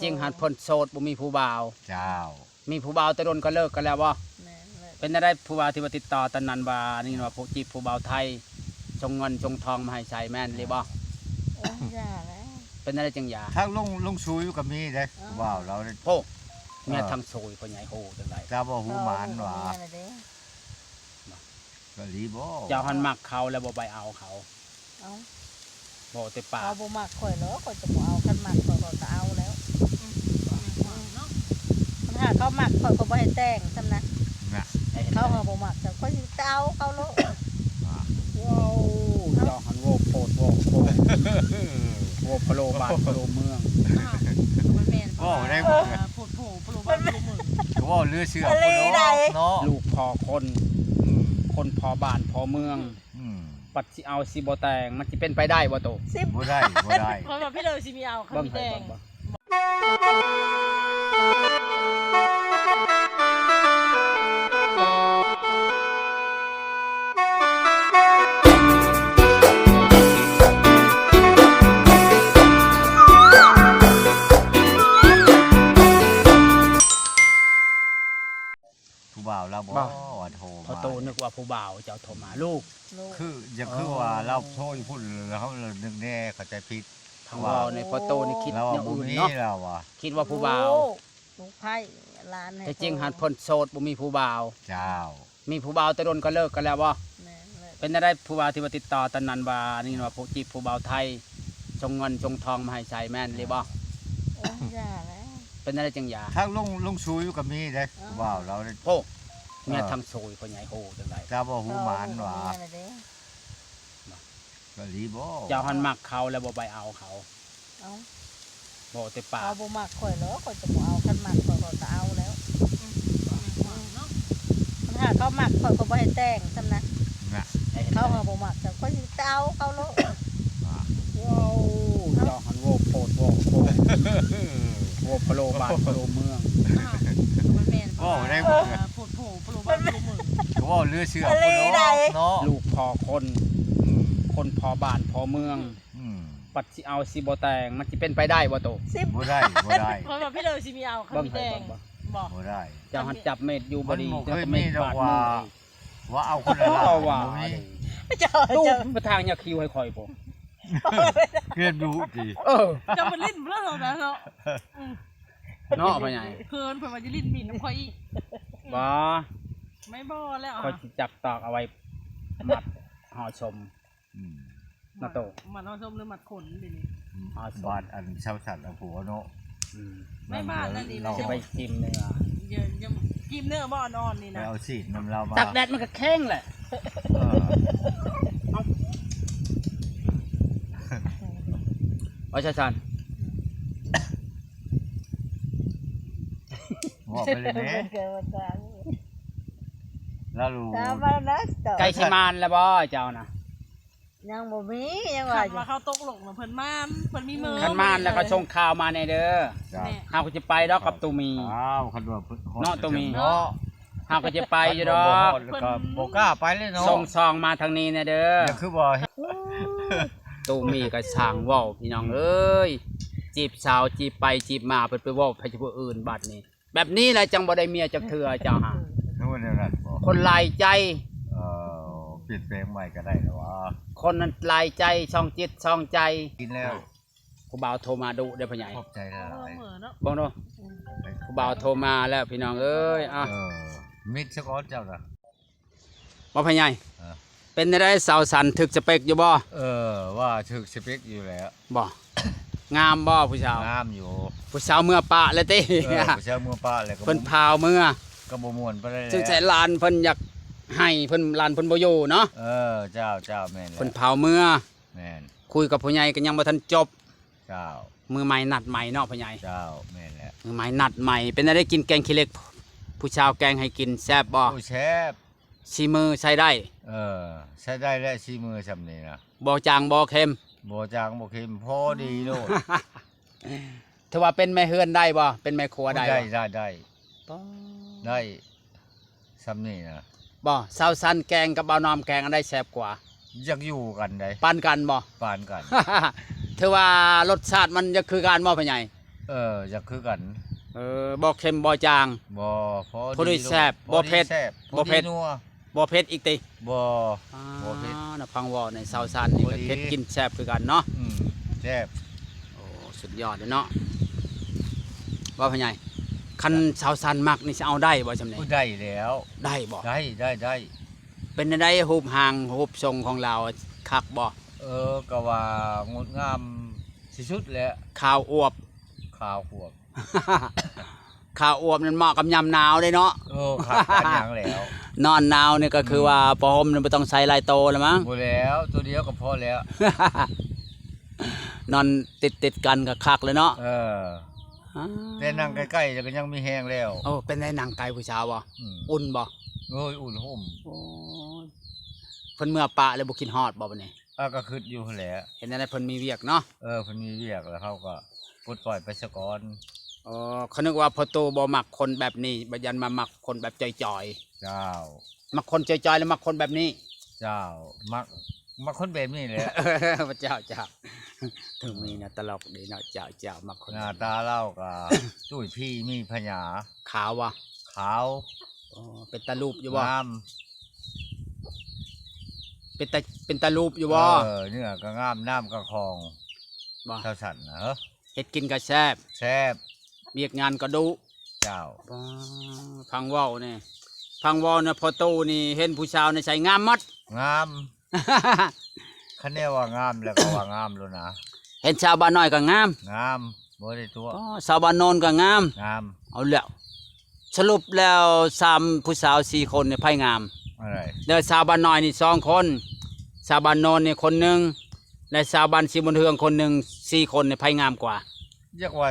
จริงหันพ้นโสดบ่มีผู้บ่าวเจ้ามีผู้บ่าวแต่โดนก็เลิกกันแล้วบ่เป็นได้ผู้บ่าวที่ว่าติดต่อตอนนั้นว่านี่ว่าผู้จีบผู้บ่าวไทยจงเงินจงทองมาให้ใช้แม่นหรือบ่เป็นได้จังหยาถ้าลงซุยก็มีเด้ว้าวเราโอ้เมียทางโซยพ่อใหญ่โหจังได๋เจ้าบ่ฮู้หมานว่าก็รีบ่เจ้าหันมักเขาแล้วบ่ไปเอาเขาบ่แต่ปากเอาบ่มักข่อยเหรอข่อยจะบ่เอาคันมักข่อยก็เอาแล้วถ้าเขามักข่อยก็บ่ให้แต่งซั่นนะเขาบ่มักแต่ข่อยสิเอาเขาโลว้าวเจ้าหันโวโพดโวโพดโวพะโลบาดพะโลเมืองมันแม่นบ่ได้โพดโผพะโลบาดพะโลเมืองก็ว่าเลือเชื่อเนาะลูกพ่อคนพ่อบ้านพ่อเมืองปัดสิเอาสิบ่แต่งมันสิเป็นไปได้บ่โตบ่ได้เพราะว่าพี่เลยสิมีเอาคันมีแต่งผู้บ่าวเราบ่ว่าโทรมาโตนึกว่าผู้บ่าวเจ้าโทรมาลูกคืออย่างคือว่าเราโทรพูดแล้วเขานึกแน่เข้าใจผิดทางเราในพอโตนี่คิดอย่างอื่นเนาะคิดว่าผู้บ่าวลูกไผ่หลานแต่จริงหันพ้นโสดบ่มีผู้บ่าวเจ้ามีผู้บ่าวแต่โดนก็เลิกกันแล้วบ่เป็นได้ผู้บ่าวที่ว่าติดต่อตอนนั้นว่านี่ว่าผู้จีบผู้บ่าวไทยจงเงินจงทองมาให้ใช้แม่นหรือบ่เป็นได้จังหยาถ้าลงซุยก็มีเด้ว้าวเราโอ้เมียทางโซยพ่อใหญ่โหจังได๋เจ้าบ่ฮู้หมานว่าก็รีบ่เจ้าหันมักเขาแล้วบ่ไปเอาเขาบ่แต่ปากเอาบ่มักข่อยเหรอข่อยจะบ่เอาคันมักข่อยก็เอาแล้วถ้าเขามักข่อยก็บ่ให้แต่งซั่นนะเขาบ่มักแต่ข่อยสิเอาเขาโลว้าวเจ้าหันโวโพดโวโพดโวพะโลบาดพะโลเมืองมันแม่นบ่ได้โพดโผพะโลบาดพะโลเมืองก็ว่าเลือเชื่อเนาะลูกพ่อคนพ่อบ้านพ่อเมืองปัดสิเอาสิบ่แต่งมันสิเป็นไปได้บ่โตบ่ได้เพราะว่าพี่เลยสิมีเอาคันมีแต่งบ่ได้เจ้าหันจับเม็ดอยู่บ่ดีเคยมีดอกว่าเอาคนละล้านว่าตู้ไปทางยาคิวให้ข่อยบ่เรียนรู้ดิจะมาลิ้นเรื่องแล้วเนาะเนาะพ่อใหญ่เพิ่นว่าจะลิ้นบินน้ำข่อยอีกบ่ไม่บ่แล้วข่อยสิจับตอกเอาไว้มัดห่อชมนาโตมัดห่อชมหรือมัดขนดินี่ห่อชมบาดอันชาวสัตว์เอาผัวเนาะไม่บาดนั่นนี่เราจะไปกินเนื้อยังกินเนื้อบ่อ่อนๆนี่นะเอาสิน้ำเรามาตักแดดมันก็แข็งแหละเอาชันบอกไปเลยเนี่ยแล้วรู้ไก่ชิมานแล้วบ่เจ้านะยังบ่มียังว่าเขาตกหลงเพิ่นมาเพิ่นมีมือขันมานแล้วก็ส่งข่าวมาในเด้อเฮาก็จะไปดอกกับตูมีคันว่าเนาะตูมีเฮาก็จะไปอยู่ดอกก็บ่กล้าไปเลยเนาะส่งซองมาทางนี้นะเด้อคือบ่ตูมีก็ช่างเว้าพี่น้องเอ้ยจีบสาวจีบไปจีบมาเพิ่นไปเว้าให้ผู้อื่นบัดนี้แบบนี้แหละจังบ่ได้เมียจักเทื่อเจ้าหาคนหลายใจเปลี่ยนแปลงใหม่ก็ได้นะวะคนนั้นหลายใจช่องจิตช่องใจกินแล้วผู้บ่าวโทรมาดุได้พ่อใหญ่ขอบใจหลายบ่เนาะผู้บ่าวโทรมาแล้วพี่น้องเอ้ยมิดซะก่อนเจ้าน่ะบ่พ่อใหญ่เป็นได้สาวสันถึกสเปคอยู่บ่ว่าถึกสเปคอยู่แล้วบ่งามบ่ผู้สาวงามอยู่ผู้สาวเมื่อปะเลยติผู้สาวเมื่อปะเลยเพิ่นพาวเมื่อก็บ่ม่วนไปเลยซึ่งใจลานเพิ่นอยากให้เพิ่นลานเพิ่นบ่อยู่เนาะเจ้าแม่นเพิ่นพาวเมื่อแม่นคุยกับผู้ใหญ่ก็ยังบ่ทันจบเจ้ามือใหม่นัดใหม่เนาะผู้ใหญ่เจ้าแม่นแหละมือใหม่นัดใหม่เป็นได้กินแกงขี้เหล็กผู้ชาวแกงให้กินแซ่บบ่แซ่บซีมือใช้ได้ใช้ได้และซีมือซำนี้นะบ่จางบ่เค็มบ่จางบ่เค็มพอดีโลดถือว่าเป็นแม่เฮือนได้บ่เป็นแม่ครัวได้ได้ซำนี้นะบ่สาวสันแกงกับบ่าวนอมแกงอันใดแซ่บกว่าอยากอยู่กันได้ปานกันบ่ปานกัน ถือว่ารสชาติมันจะคือกันบ่พ่อใหญ่ อยากคือกัน บ่เค็มบ่จาง บ่พอ พอดีแซ่บบ่เผ็ด บ่เผ็ดนัว บ่เผ็ดอีกติ บ่บ่เผ็ด น่ะพังเว้าในชาวซานนี่ พอ ก็ ดี เฮ็ดกินแซ่บคือกันเนาะ แซ่บ โอ้สุดยอดเลยเนาะว่าพ่อใหญ่คันชาวซานมักนี่สิเอาได้บ่จำานี้ ได้แล้ว ได้บ่ ได้ เป็นได้รูปห่างรูปทรงของเราคักบ่ ก็ว่างดงามที่สุดแหละ ข้าวอวบ ข้าวขวบ ข้าวอวบนั่นเหมาะกับยามหนาวเลยเนาะ ขาดกันหยังแล้ว นอนหนาวนี่ก็คือว่าผ้าห่มนี่บ่ต้องใส่หลายโตแล้วมั้ง บ่แล้วตัวเดียวก็พอแล้ว นอนติดกันก็คักเลยเนาะ แต่นั่งใกล้ๆแล้วก็ยังมีแห้งแล้ว โอ้เป็นได้นางไก่ผู้สาวบ่ อืม อุ่นบ่ โอ้ยอุ่นห่ม โอ้ยเพิ่นเมื่อปะเลยบ่กินฮอดบ่บัดนี้ ก็คิดอยู่หั่นแหละ เห็นได้เพิ่นมีเวียกเนาะ เพิ่นมีเวียกแล้วเขาก็ปลดปล่อยไปซะก่อน อ๋อเขานึกว่าพ่อโตบ่มักคนแบบนี้บัดยันมามักคนแบบจ่อย เจ้า ๆมักคนจ่อยๆแล้วมักคนแบบนี้ เจ้ามักคนแบบนี้แหละ พระเจ้าถึงมีนะตลกดีเนาะเจ้ามักคน หน้าตาเล่าก็ตุ้ยพี่มีพญา ขาวบ่ ขาว อ๋อเป็นตารูปอยู่บ่ งาม เป็นตารูปอยู่บ่ เนื้อก็งามน้ำก็คลอง บ่ เท่าสันนะ เฮ็ดกินก็แซ่บ แซ่บ เวียกงานก็ดุ เจ้า ฟังเว้านี่ฟังเว้านะพ่อโตนี่เห็นผู้สาวในใส่งามหมด งามคะแนนว่างามแล้วก็ว่างามแล้วนะ เห็นชาวบ้านน้อยก็งาม งามบ่ได้ตัว ชาวบ้านโนนก็งาม งาม เอาแล้วสรุปแล้ว3ผู้สาว4คนเนี่ยไผงาม อะไร แล้วชาวบ้านน้อยนี่2คนชาวบ้านโนนนี่คนหนึงและชาวบ้านสีบุญเฮืองคนหนึง4คนเนี่ยไผงามกว่า อยากว่า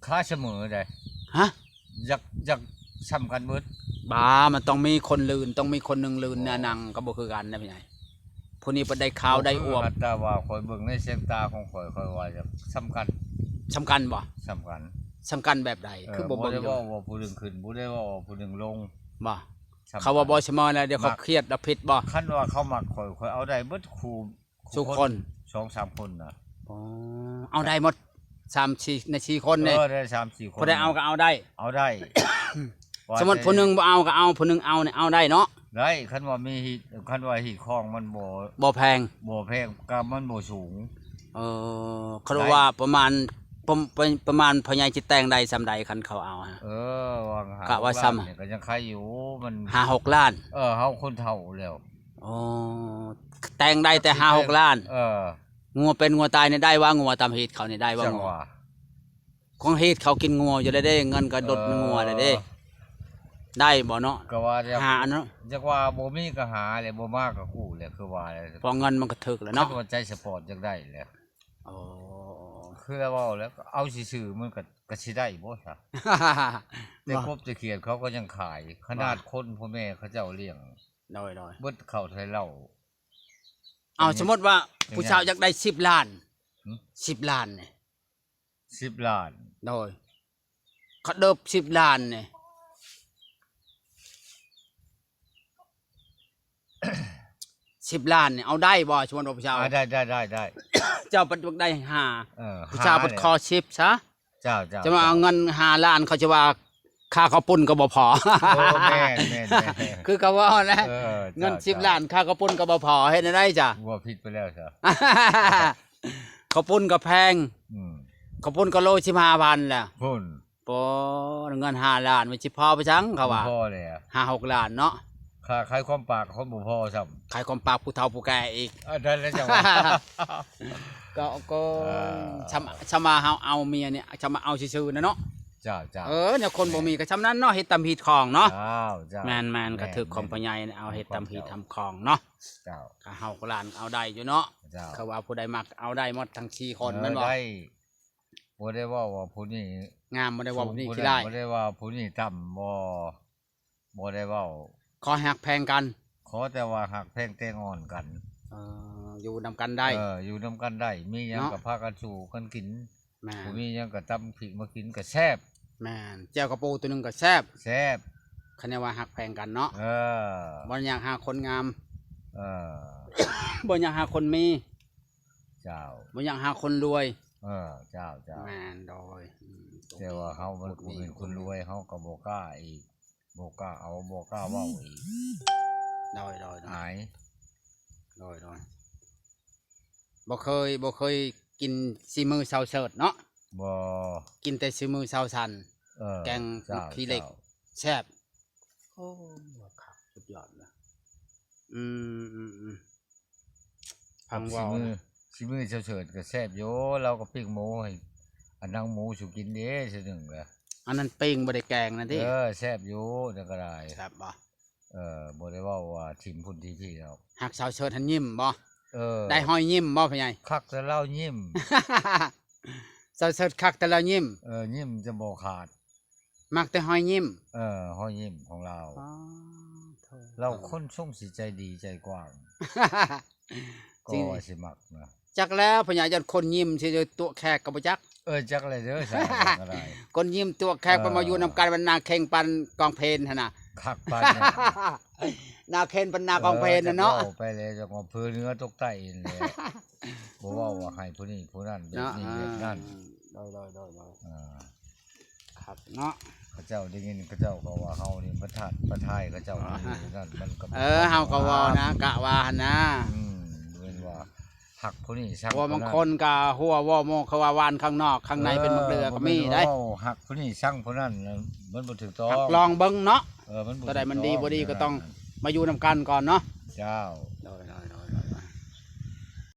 ค่าเสมอได้ ฮะ อยากซ้ำกันหมด บ้ามันต้องมีคนลืนต้องมีคนหนึงลืนเนี่ยนังก็บ่คือกันนะพี่ใหญ่ผู้นี้บ่ได้ขาวได้อวบ แต่ว่าข่อยเบิ่งในเสียงตาของข่อยว่าจะซ้ำกัน สำคัญบ่ ซ้ำกัน สำคัญแบบใดคือบ่ บ่ เบิ่ง ได้ อยู่ ว่าผู้หนึงขึ้นบ่ได้ว่าผู้หนึงลง บ่ ซ้ำกัน เขาว่าบ่เสมอแล้วเดี๋ยวเขาเครียดแล้วผิดบ่ คันว่าเขามักข่อยเอาได้เบิดคู่ ทุกคน 2-3 คนน่ะ อ๋อเอาได้หมด3-4ใน4คนนี่ ได้3-4 คน ผู้ใดเอาก็เอาได้ เอาได้ สมมุติผู้หนึงบ่เอาก็เอาผู้หนึงเอาเนี่ยเอาได้เนาะ ได้คันว่ามีหิคันว่าหิคลองมันบ่ บ่แพง แพงก็มันบ่สูง เขาว่าประมาณประมาณพ่อใหญ่สิแต่งได้ซำใดคันเขาเอาฮะ วางหาก ะว่าซ้ำ เนี่ยก็ยังใครอยู่มัน 5-6 ล้าน เฮาคนเฒ่าแล้ว อ๋อแต่งได้แต่5-6 ล้านงัวเป็นงัวตายเนี่ยได้ว่างัวตามเหตุเขาเนี่ยได้ว่า จัง งัว หวะ ของเหตุเขากินงัวอยู่ได้เงินก็ดดงัวเลยเด้ได้บ่เนาะ ก็ว่าจะ หาเนาะ จักว่าบ่มีก็หาแหละบ่มากก็กู้แหละคือว่าแหละ พอเงินมันก็ถึกแล้ว เนาะ เนาะ ว่าใจสปอร์ตจักได้แหละ อ๋อ คือแล้วเว้าแล้วก็เอาซื่อๆมันก็สิได้บ่ซะแต่ครบจะเขียนเขาก็ยังขาย ขนาดคนพ่อแม่เขาเจ้าเลี้ยง น้อย เบิดเข้าไทยเหล้า ๆเอาสมมติว่าผู้ชายอยากได้10 ล้าน หืม 10 ล้านเนี่ย 10 ล้าน โดยเขาเดิบ10 ล้านเนี่ย 10 ล้านเนี่ยเอาได้บ่ชวนผู้ชาย ได้ เจ้าปัจจุบันได้5ผู้ชายปัดคอ10ซะ เจ้า จะมาเอาเงิน5 ล้านเขาจะว่าค่าข้าวปุ้นก็บ่พอ โอ้แม่น คือเขาว่าแหละ ๆ เงิน10 ล้านค่าข้าวปุ้นก็บ่พอเฮ็ดได้จ้ะ ว่าผิดไปแล้วซะ ข้าวปุ้นก็แพงข้าวปุ้นก็โล15,000แหละ พุ่น ปอเงิน5 ล้านมันสิพอไปจังเขาว่า บ่พอเลยอะ 5-6 ล้านเนาะ ค่าขายความปากคนบ่พอซ้ำ ขายความปากผู้เฒ่าผู้แก่อีก ได้แล้วจังหวะ ก็ชมาเฮาเอาเมียเนี่ยชมาเอาซื่อๆนะเนาะ เจ้า เนี่ยคนบ่มีก็ชำนั้นเนาะเฮ็ดตามผิดของเนาะ เจ้า แม่นก็ถึกของพ่อใหญ่เอาเฮ็ดตามผิดทำของเนาะ เจ้า ก็เฮาก็ล้านเอาได้อยู่เนาะ เจ้า เขาว่าผู้ใดมักเอาได้หมดทั้ง4คนแม่นบ่ ได้บ่ได้ว่าผู้นี้ งามบ่ได้ว่าแบบนี้ขี้ร้าย บ่ได้ว่าผู้นี้ต่ำบ่ได้เว้า ขอหักแพงกัน ขอแต่ว่าหักแพงแต่งอ่อนกัน อยู่นำกันได้ อยู่นํกันได้มีหยัง เนาะ ก็พากันสู่กันกิน แม่น บ่มีหยังก็ตำพริกมากินก็แซ่บ แม่นแจ่วกระปูตัวหนึงก็แซ่บ แซ่บ คันว่าหักแพงกันเนาะบ่อยากหาคนงาม เออ บ่อยากหาคนมี เจ้า บ่อยากหาคนรวย เจ้า แม่นโดย แต่ว่าเฮามันบ่เป็นคนรวยเฮาก็บ่กล้าอีกบ่กล้าเอาบ่กล้าเว้าอีก โดย อาย โดยบ่เคยกินซีมือเซาเสิร์ตเนาะ บ่ กินแต่ซีมือเซาซัน แกง จ้า ขี้เหล็ก แซ่บโอ้ครับสุดยอดเลยพัง สิ เว้า มือ นะ สิมือเฉิดๆก็แซ่บอยู่เราก็ปิ้งหมูให้อันนางหมูสุกินเด้ซื่อหนึงแหละ อันนั้นปิ้งบ่ได้แกงนั่นติ แซ่บอยู่แต่ก็ได้ ครับบ่ บ่ได้เว้าว่าทิ่มพุ่นที่พี่ดอก หักเซาเสิร์ตหันยิ้มบ่ เออ ได้ห้อยยิ้มบ่พ่อใหญ่ คักแต่เล่ายิ้ม เซาเสิร์ตคักแต่ละยิ้ม ยิ้มจะบ่ขาด มักแต่ห้อยยิ้ม ห้อยยิ้มของเรา เราคนส่งสิใจดีใจกว้าง ก็ จริง ว่าสิมักนะ จักแล้วพ่อใหญ่ยันคนยิ้มสิตัวแขกก็บ่จัก จักเลยเด้อใช่ก็ได้ คนยิ้มตัวแขกไปมาอยู่นำกันบรรณาเข่งปันกองเพลนหั่นน่ะ คักปานเนี่ย นาเข่งปันนากองเพลนน่ะเนาะ ว้ไปเลยจังว่าเพื่อเนื้อตกใต้นี่แหละบ่เว้าว่าให้ผู้นี้ผู้นั้นแบบ เนาะ นี้แบบนั้น โดย อ่า ครับเนาะ เขาเจ้าได้ยินเขาเจ้าก็ว่าเฮานี่ประทายเขาเจ้านี่นั่นมันก็บ่ เฮาก็เว้านะกะว่าหั่นนะ เว้นว่าหักผู้นี้ชัก ว่าบางคนก็หัวว่าโมเขาว่าวานข้างนอกข้างในเป็นมักเรือก็มีได้ หักผู้นี้ช่างผู้นั้นมันบ่ถูกต้อง ลองเบิ่งเนาะ มันบ่ ก็ได้มันดี ถู บ่ดี ต้อง ก็ต้องมาอยู่นำกันก่อนเนาะ เจ้า โดย